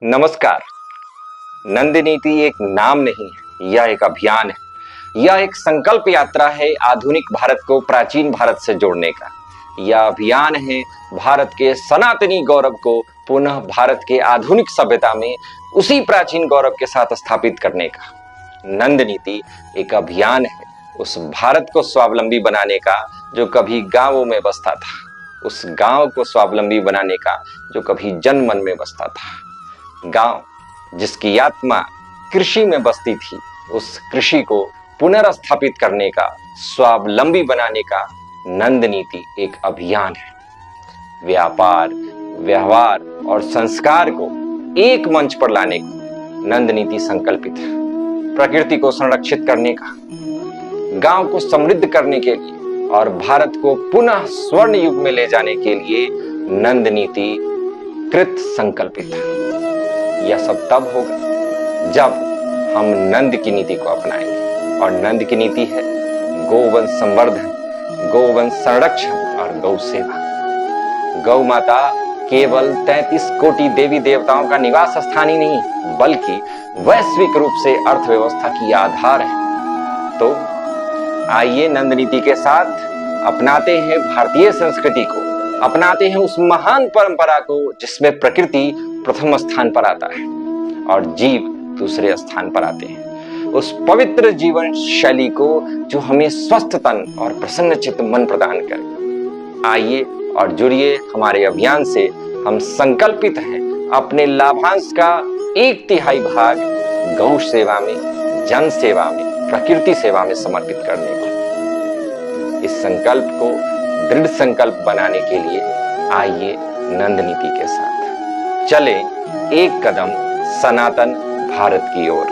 नमस्कार। नंद नीति एक नाम नहीं है, यह एक अभियान है। यह एक संकल्प यात्रा है आधुनिक भारत को प्राचीन भारत से जोड़ने का। यह अभियान है भारत के सनातनी गौरव को पुनः भारत के आधुनिक सभ्यता में उसी प्राचीन गौरव के साथ स्थापित करने का। नंद नीति एक अभियान है उस भारत को स्वावलंबी बनाने का जो कभी गांवों में बसता था, उस गांव को स्वावलंबी बनाने का जो कभी जन मन में बसता था। गांव जिसकी आत्मा कृषि में बसती थी, उस कृषि को पुनर्स्थापित करने का, स्वावलंबी बनाने का नंद नीति एक अभियान है। व्यापार, व्यवहार और संस्कार को एक मंच पर लाने को नंद नीति संकल्पित है। प्रकृति को संरक्षित करने का, गांव को समृद्ध करने के लिए और भारत को पुनः स्वर्ण युग में ले जाने के लिए नंद नीति कृत संकल्पित है। यह सब तब होगा जब हम नंद की नीति को अपनाएंगे, और नंद की नीति है गौवंश संवर्धन, गौवंश संरक्षण और गौ सेवा। गौ माता केवल 33 कोटि देवी देवताओं का निवास स्थान ही नहीं, बल्कि वैश्विक रूप से अर्थव्यवस्था की आधार है। तो आइए नंद नीति के साथ अपनाते हैं भारतीय संस्कृति को, अपनाते हैं उस महान परंपरा को जिसमें प्रकृति प्रथम स्थान पर आता है और जीव दूसरे स्थान पर आते हैं। उस पवित्र जीवन शैली को जो हमें स्वस्थ तन और प्रसन्न चित्त मन प्रदान करे। आइए और जुड़िए हमारे अभियान से। हम संकल्पित हैं अपने लाभांश का 1/3 भाग गौ सेवा में, जन सेवा में, प्रकृति सेवा में समर्पित करने को। इस संकल्प को दृढ़ संकल्प बनाने के लिए आइए नंद नीति के साथ चले एक कदम सनातन भारत की ओर।